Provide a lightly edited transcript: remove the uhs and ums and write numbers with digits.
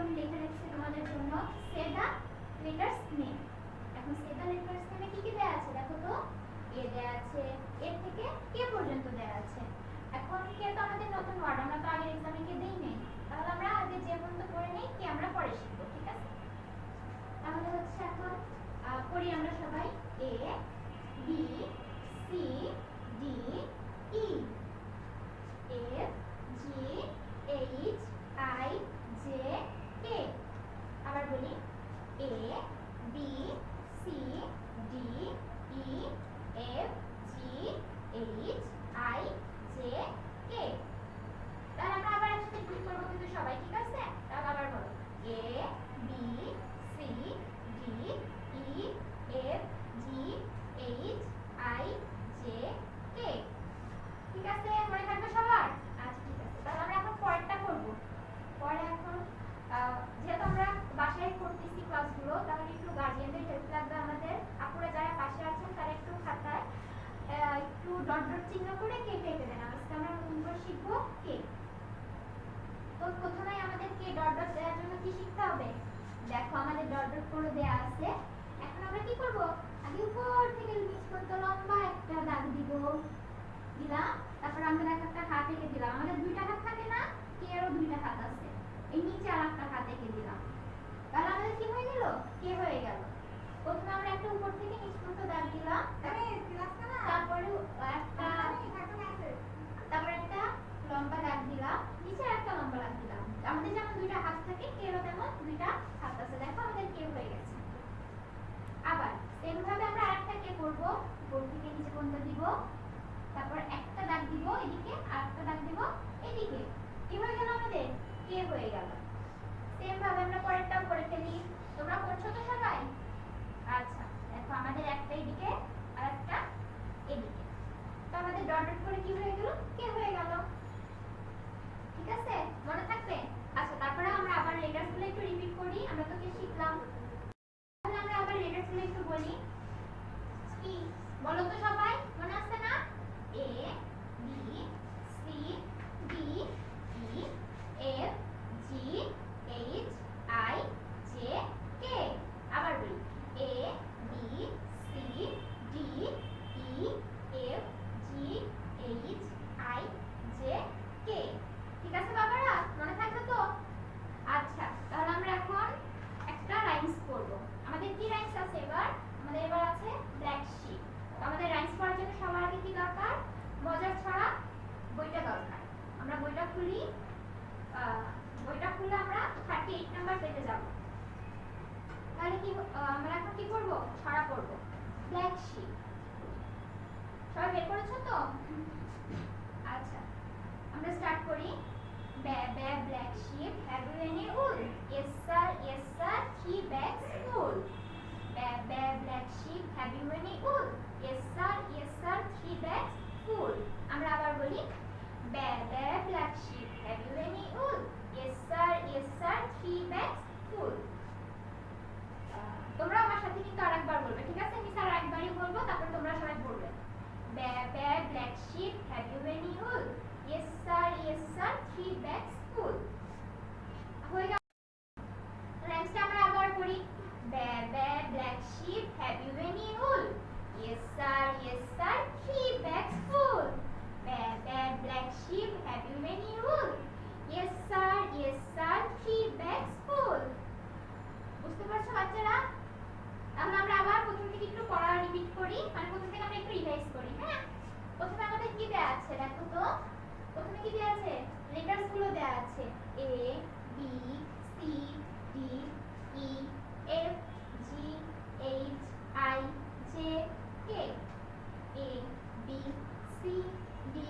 আমি লিখে রেখেছি তোমাদের জন্য সে দা লেটার্স নেম। এখন সে দা লেটার্স নেমে কি কি দেয়া আছে দেখো তো। এ দেয়া আছে, এর থেকে কে পর্যন্ত দেয়া আছে। এখন কে তো আমাদের নতুন ওয়ার্ড, আমরা তো আগের এক্সামে কে দেই নাই, তাহলে আমরা আগে যে পর্যন্ত পড়ে নেই কি আমরা পরে শিখবো, ঠিক আছে। তাহলে হচ্ছে এখন পড়ি আমরা সবাই। A B C D E F G H I J K. আবার বলি A B C D E F G H I J K. তাহলে আমরা আবার একসাথে গ্রুপ করব কিন্তু সবাই, ঠিক আছে। তাহলে আবার বলো A B C D E F G H I J K. ঠিক আছে, মনে থাকবে সবার? আচ্ছা ঠিক আছে, তাহলে আমরা এখন পরেরটা করব। পরে এখন যেহেতু আমরা বাসায় করতেছি ক্লাসগুলো, তাহলে একটু গার্জিয়ানদের হেল্প লাগবে আমাদের। আপুরা যারা পাশে আছেন তারা একটু খাতায় একটু ডট ডট চিহ্ন করে কে কেটে দেন। আজকে আমরা নতুন করে শিখবো কে। তো প্রথমেই আমাদের কে ডট ডট দেওয়ার জন্য কি শিখতে হবে দেখো, আমাদের ডট ডট করে দেয়া আছে। এখন আমরা কি করব, আগে উপর থেকে নিচ পর্যন্ত লম্বা একটা দাগ দিব, দিলাম। তারপর আমরা একটা হাত এঁকে দিলাম, আমাদের দুইটা হাত থাকে না, কে এরও দুইটা হাত আছে, এই নিচে আরেকটা হাত এঁকে দিলাম। তাহলে আমাদের কি হয়ে গেল, কে হয়ে গেল। প্রথমে আমরা একটা উপর থেকে নিচ পর্যন্ত দাগ দিলাম, তারপরে একটা লম্বা দাগ দিলাম, নিচে একটা লম্বা দাগ দিলাম। আমাদের যেমন দুইটা হাত থাকে, কেরও তেমন দুইটা হাত আছে। দেখো আমাদের কে হয়ে গেছে। আবার সেম ভাবে আমরা আরেকটা কে করব, উপর থেকে নিচে পর্যন্ত দিব, তারপর একটা দাগ দিব এদিকে, আরেকটা দাগ দিব এদিকে। কি হয়ে গেল, আমাদের কে হয়ে গেল। সেম ভাবে আমরা পরেরটাও করে ফেলি। তোমরা করছো তো সবাই? আচ্ছা দেখো, আমাদের একটা এদিকে আর একটা এদিকে, তো আমাদের ডট ডট করে কি হয়ে গেল, কে হয়ে গেল। ঠিক আছে, মনে থাকবে? আচ্ছা তারপরে আমরা আবার লেটারসগুলো একটু রিপিট করি, আমরা তো কে শিখলাম। তাহলে আমরা আবার লেটারসগুলো একটু বলি। কি বলো তো সবাই, মনে আছে না? A B C D E F G H I J K. আবার বলি A B C D E F G H I J K. ঠিক আছে বাবারা, মনে থাকবে তো? আচ্ছা তাহলে আমরা এখন একটা রাইমস করব। আমাদের কি রাইমস আছে এবার, আমাদের এবার আছে ব্ল্যাক শিপ। আমাদের রাইমস পড়ার জন্য সবার আগে কি দরকার, মজার ছড়া বইটা দরকার। আমরা বইটা খুলি, বইটা খুলে আমরা 38 নাম্বার পেজে যাব। তাহলে কি আমরা এখন কি করব, ছড়া পড়ব ব্ল্যাক শিপ। সবাই বের করেছো তো? আচ্ছা আমরা স্টার্ট করি। Black sheep, have you any wool? Yes sir, 3 bags full. Black sheep, have you any wool? Yes sir, 3 bags full. আমরা আবার বলি black sheep, have you any wool? Yes sir, 3 bags full. তোমরা আমার সাথে কিন্তু আরেকবার বলবে, ঠিক আছে? আমি স্যার আরেকবারই বলবো, তারপর তোমরা সবাই বলবে black sheep, have you any wool? Yes sir, 3 bags full. হয়ে গেল। রাইমসটা আমরা আবার পড়ি। Black sheep, have you any wool? Yes sir, 3 bags full. Black sheep, have you any wool? Yes sir, 3 bags full. বুঝতে পারছো বাচ্চারা? তাহলে আমরা আবার প্রথম থেকে একটু পড়া রিপিট করি, মানে প্রথম থেকে আমরা একটু রিভাইজ করি। হ্যাঁ, প্রথমে আমাদের কি দেয়া আছে দেখো তো। প্রথমে কি দেয়া আছে, লেটারস গুলো দেয়া আছে। A B C D E F G H I J K. A B C D